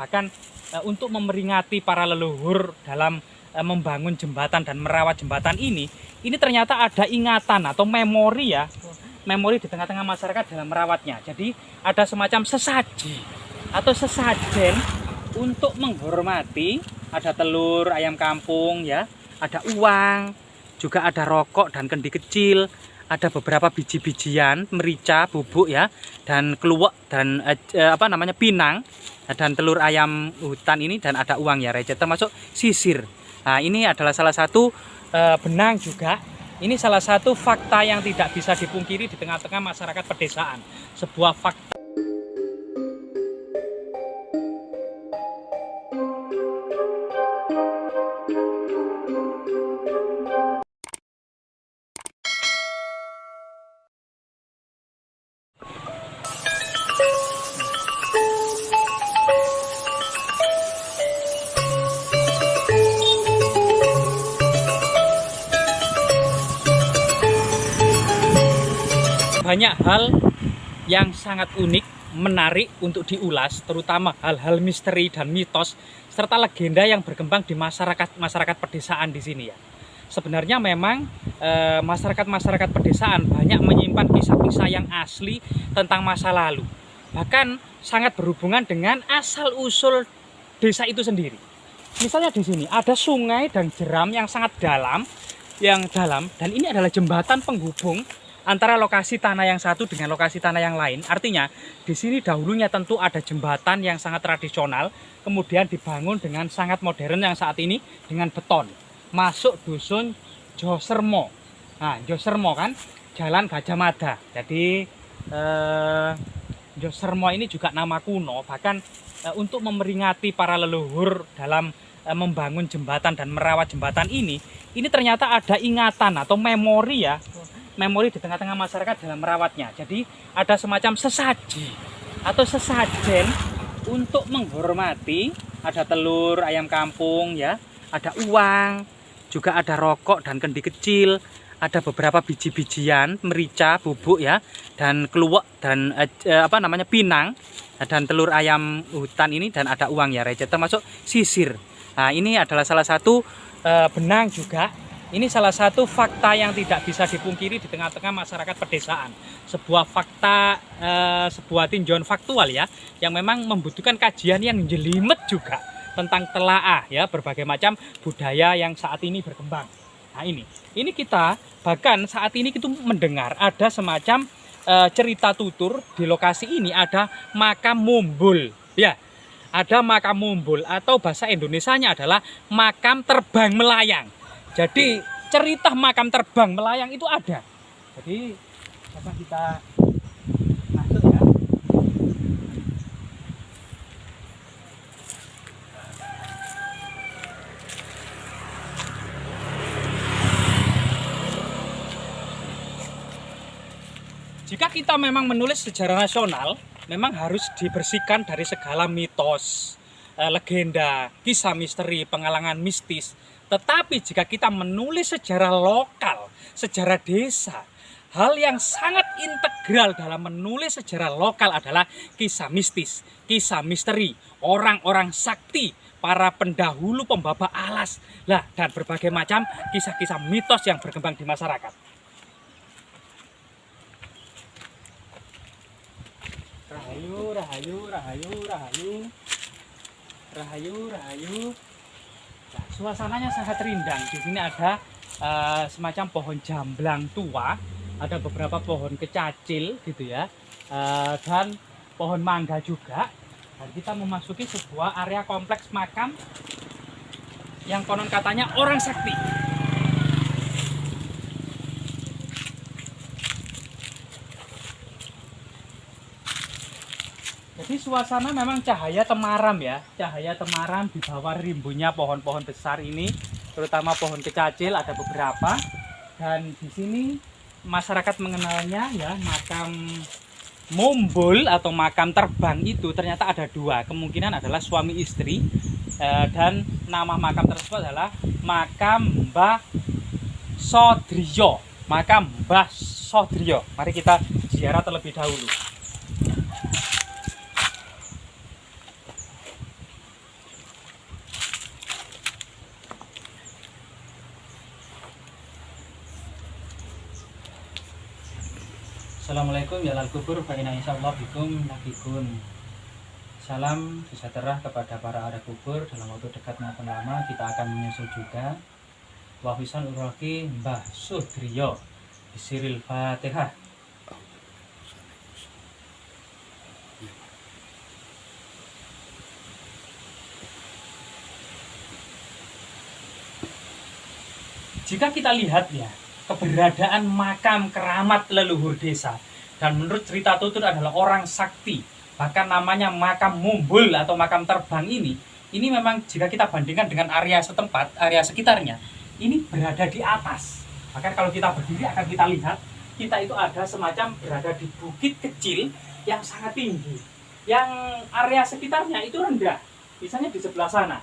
Bahkan untuk memperingati para leluhur dalam membangun jembatan dan merawat jembatan ini ternyata ada ingatan atau memori ya, memori di tengah-tengah masyarakat dalam merawatnya. Jadi ada semacam sesaji atau sesajen untuk menghormati, ada telur, ayam kampung ya, ada uang, juga ada rokok dan kendi kecil, ada beberapa biji-bijian, merica, bubuk ya, dan keluak dan pinang, dan telur ayam hutan ini, dan ada uang ya receh, termasuk sisir. Nah, ini adalah salah satu benang juga. Ini salah satu fakta yang tidak bisa dipungkiri di tengah-tengah masyarakat pedesaan. Sebuah fakta. Banyak hal yang sangat unik, menarik untuk diulas, terutama hal-hal misteri dan mitos serta legenda yang berkembang di masyarakat pedesaan di sini ya. Sebenarnya memang masyarakat pedesaan banyak menyimpan kisah-kisah yang asli tentang masa lalu. Bahkan sangat berhubungan dengan asal-usul desa itu sendiri. Misalnya di sini ada sungai dan jeram yang sangat dalam, dan ini adalah jembatan penghubung antara lokasi tanah yang satu dengan lokasi tanah yang lain. Artinya di sini dahulunya tentu ada jembatan yang sangat tradisional, kemudian dibangun dengan sangat modern yang saat ini dengan beton. Masuk dusun Josermo. Nah, Josermo kan Jalan Gajah Mada. Jadi Josermo ini juga nama kuno, bahkan untuk memperingati para leluhur dalam membangun jembatan dan merawat jembatan ini ternyata ada ingatan atau memori ya, memori di tengah-tengah masyarakat dalam merawatnya. Jadi ada semacam sesaji atau sesajen untuk menghormati, ada telur, ayam kampung ya, ada uang, juga ada rokok dan kendi kecil, ada beberapa biji-bijian, merica, bubuk ya, dan keluak dan pinang, dan telur ayam hutan ini, dan ada uang ya receh, termasuk sisir. Nah, ini adalah salah satu benang juga. Ini salah satu fakta yang tidak bisa dipungkiri di tengah-tengah masyarakat pedesaan. Sebuah fakta, sebuah tinjauan faktual ya, yang memang membutuhkan kajian yang jelimet juga tentang telaah ya, berbagai macam budaya yang saat ini berkembang. Nah, ini kita bahkan saat ini kita mendengar ada semacam cerita tutur di lokasi ini, ada makam mumbul ya. Ada makam mumbul atau bahasa Indonesianya adalah makam terbang melayang. Jadi cerita makam terbang melayang itu ada. Jadi coba kita masuk ya. Jika kita memang menulis sejarah nasional, memang harus dibersihkan dari segala mitos, legenda, kisah misteri, pengalangan mistis. Tetapi jika kita menulis sejarah lokal, sejarah desa, hal yang sangat integral dalam menulis sejarah lokal adalah kisah mistis, kisah misteri, orang-orang sakti, para pendahulu pembawa alas, dan berbagai macam kisah-kisah mitos yang berkembang di masyarakat. Rahayu, rahayu, rahayu, rahayu, rahayu, rahayu. Nah, suasananya sangat rindang. Di sini ada semacam pohon jamblang tua, ada beberapa pohon kecacil gitu ya, dan pohon mangga juga. Dan kita memasuki sebuah area kompleks makam yang konon katanya orang sakti. Jadi suasana memang cahaya temaram ya, cahaya temaram di bawah rimbunnya pohon-pohon besar ini, terutama pohon kecacil ada beberapa. Dan di sini masyarakat mengenalnya ya, makam mumbul atau makam terbang itu ternyata ada dua, kemungkinan adalah suami istri, dan nama makam tersebut adalah makam Mbah Sodriyo, makam Mbah Sodriyo. Mari kita ziarah terlebih dahulu. Assalamualaikum ya lal kubur fa inna insyaallah bikum lahiqun. Salam sejahtera kepada para ahli kubur. Dalam waktu dekat maupun lama kita akan menyusul juga wafisan uraki Mbah Sudriyo Bisiril Fatihah. Jika kita lihat ya, keberadaan makam keramat leluhur desa, dan menurut cerita Tutut adalah orang sakti, bahkan namanya makam mumbul atau makam terbang ini memang jika kita bandingkan dengan area setempat, area sekitarnya, ini berada di atas. Bahkan kalau kita berdiri akan kita lihat, kita itu ada semacam berada di bukit kecil yang sangat tinggi, yang area sekitarnya itu rendah, misalnya di sebelah sana.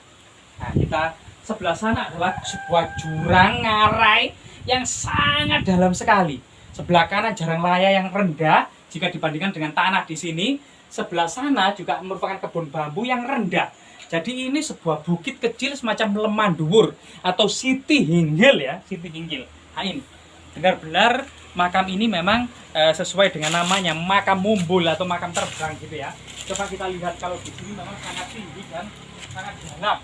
Nah, kita sebelah sana adalah sebuah jurang ngarai yang sangat dalam sekali. Sebelah kanan jarang raya yang rendah jika dibandingkan dengan tanah di sini. Sebelah sana juga merupakan kebun bambu yang rendah. Jadi ini sebuah bukit kecil semacam Lemanduwur atau Siti Hinggil ya, Siti Hinggil. Nah ini benar-benar makam ini memang sesuai dengan namanya, makam mumbul atau makam terbang gitu ya. Coba kita lihat kalau di sini memang sangat tinggi dan sangat dalam.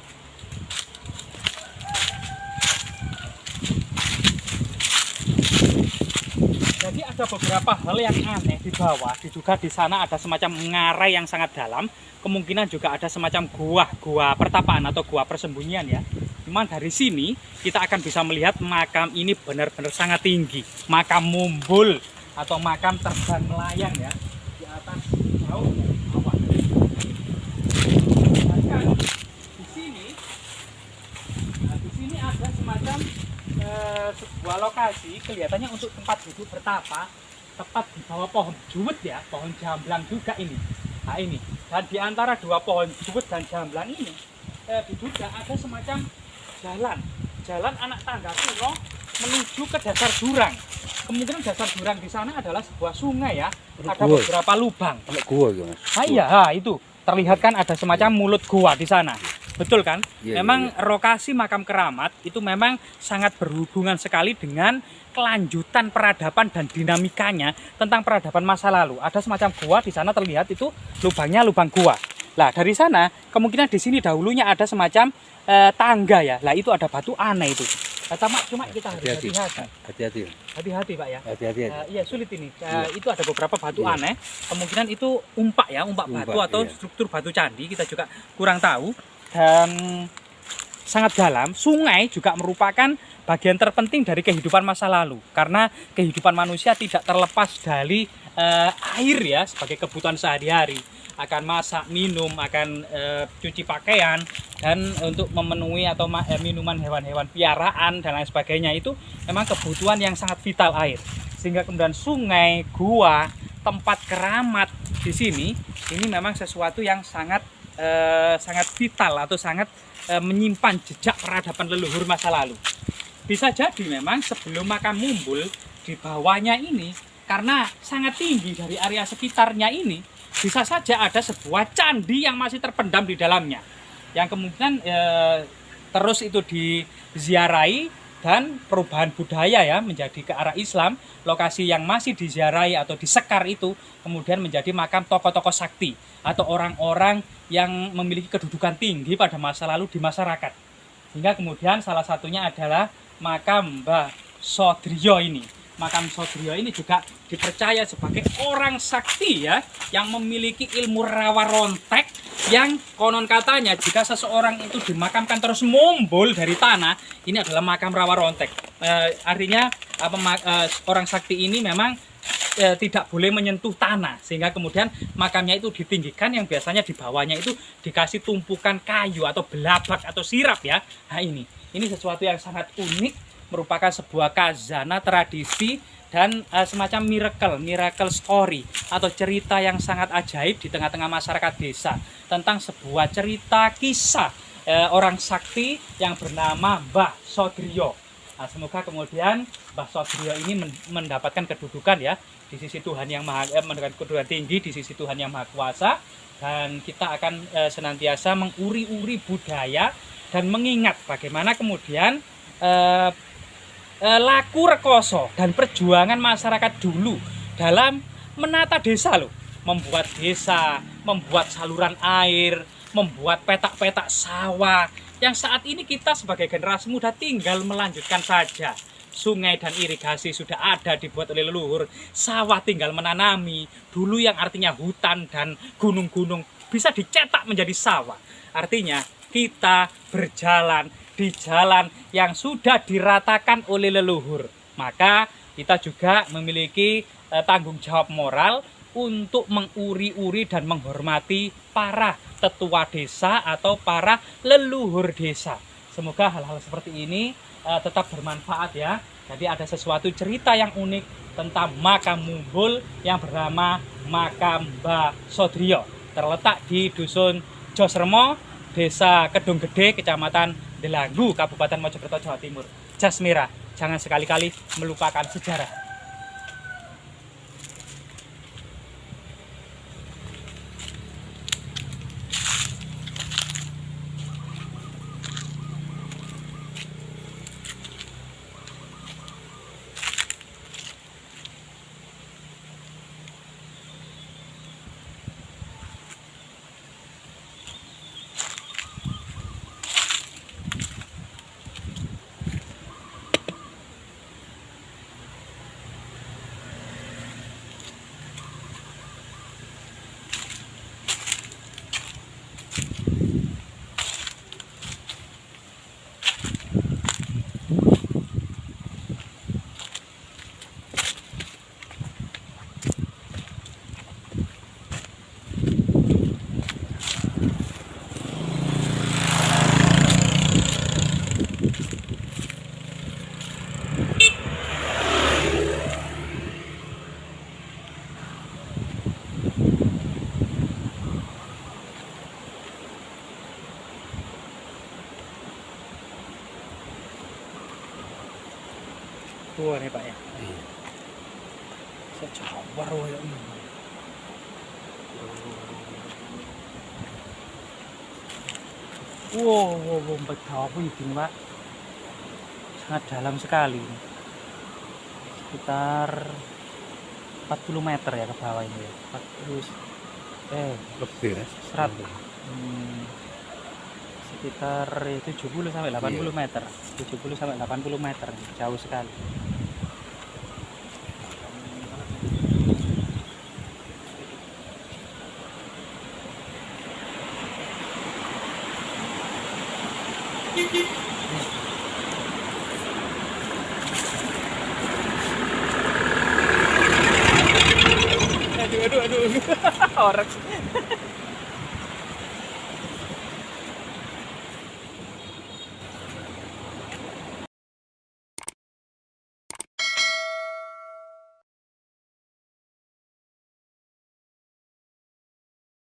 Jadi ada beberapa hal yang aneh di bawah, diduga di sana ada semacam ngarai yang sangat dalam, kemungkinan juga ada semacam gua pertapaan atau gua persembunyian ya. Cuman dari sini kita akan bisa melihat makam ini benar-benar sangat tinggi, makam mumbul atau makam terbang melayang ya, di atas laut bawah. Di sini ada semacam sebuah lokasi kelihatannya untuk tempat duduk bertapa, tepat di bawah pohon juwet ya, pohon jamblang juga ini. Nah ini, dan di antara dua pohon juwet dan jamblang ini diduga ada semacam jalan anak tangga kuno menuju ke dasar jurang. Kemungkinan dasar jurang di sana adalah sebuah sungai ya, ada beberapa lubang. Gua gitu, Mas. Ah iya, itu terlihat kan ada semacam mulut gua di sana. Betul kan? Ya, memang ya. lokasi makam keramat itu memang sangat berhubungan sekali dengan kelanjutan peradaban dan dinamikanya tentang peradaban masa lalu. Ada semacam gua di sana terlihat itu lubangnya lubang gua. Lah dari sana kemungkinan di sini dahulunya ada semacam tangga ya. Lah itu ada batu aneh itu. Cuma kita harus hati-hati Pak ya. Hati-hati. Iya sulit ini. Itu ada beberapa batu aneh. Kemungkinan itu umpak batu atau struktur batu candi, kita juga kurang tahu. Dan sangat dalam. Sungai juga merupakan bagian terpenting dari kehidupan masa lalu, karena kehidupan manusia tidak terlepas dari air ya, sebagai kebutuhan sehari-hari, akan masak, minum, akan cuci pakaian, dan untuk memenuhi atau minuman hewan-hewan piaraan dan lain sebagainya. Itu memang kebutuhan yang sangat vital air, sehingga kemudian sungai, gua, tempat keramat di sini ini memang sesuatu yang sangat vital atau sangat menyimpan jejak peradaban leluhur masa lalu. Bisa jadi memang sebelum makam mumbul, di bawahnya ini karena sangat tinggi dari area sekitarnya ini, bisa saja ada sebuah candi yang masih terpendam di dalamnya, yang kemungkinan terus itu diziarahi dan perubahan budaya ya menjadi ke arah Islam. Lokasi yang masih diziarahi atau disekar itu kemudian menjadi makam tokoh-tokoh sakti atau orang-orang yang memiliki kedudukan tinggi pada masa lalu di masyarakat. Hingga kemudian salah satunya adalah makam Mbah Sodriyo ini. Makam Sodriyo ini juga dipercaya sebagai orang sakti ya, yang memiliki ilmu rawa rontek, yang konon katanya jika seseorang itu dimakamkan terus mumbul dari tanah, ini adalah makam rawa rontek. Artinya orang sakti ini memang tidak boleh menyentuh tanah, sehingga kemudian makamnya itu ditinggikan, yang biasanya di bawahnya itu dikasih tumpukan kayu atau belabak atau sirap ya. Nah ini sesuatu yang sangat unik, merupakan sebuah khazanah tradisi dan semacam miracle story atau cerita yang sangat ajaib di tengah-tengah masyarakat desa tentang sebuah cerita kisah orang sakti yang bernama Mbah Sodriyo. Nah, semoga kemudian Mbah Sodriyo ini mendapatkan kedudukan ya di sisi Tuhan yang mendapatkan kedudukan tinggi di sisi Tuhan yang Maha Kuasa, dan kita akan senantiasa menguri-uri budaya dan mengingat bagaimana kemudian laku rekoso dan perjuangan masyarakat dulu dalam menata desa loh, membuat desa, membuat saluran air, membuat petak-petak sawah yang saat ini kita sebagai generasi muda tinggal melanjutkan saja. Sungai dan irigasi sudah ada dibuat oleh leluhur, sawah tinggal menanami. Dulu yang artinya hutan dan gunung-gunung bisa dicetak menjadi sawah. Artinya kita berjalan di jalan yang sudah diratakan oleh leluhur. Maka kita juga memiliki tanggung jawab moral untuk menguri-uri dan menghormati para tetua desa atau para leluhur desa. Semoga hal-hal seperti ini tetap bermanfaat ya. Jadi ada sesuatu cerita yang unik tentang makam Mumbul yang bernama Makam Mbah Sodrio, terletak di Dusun Josremo, Desa Kedung Gede, Kecamatan Delanggu, Kabupaten Mojokerto, Jawa Timur. Jas merah, jangan sekali-kali melupakan sejarah. Wah nih Pak ya. Iya. Sejawar ya ini. Wow, betapa ini Pak. Sangat dalam sekali. Sekitar 40 meter ya ke bawah ini ya. 40 Lebih ya. 100. Sekitar 70 sampai 80 meter. 70 sampai 80 meter. Jauh sekali. Aduh. Orang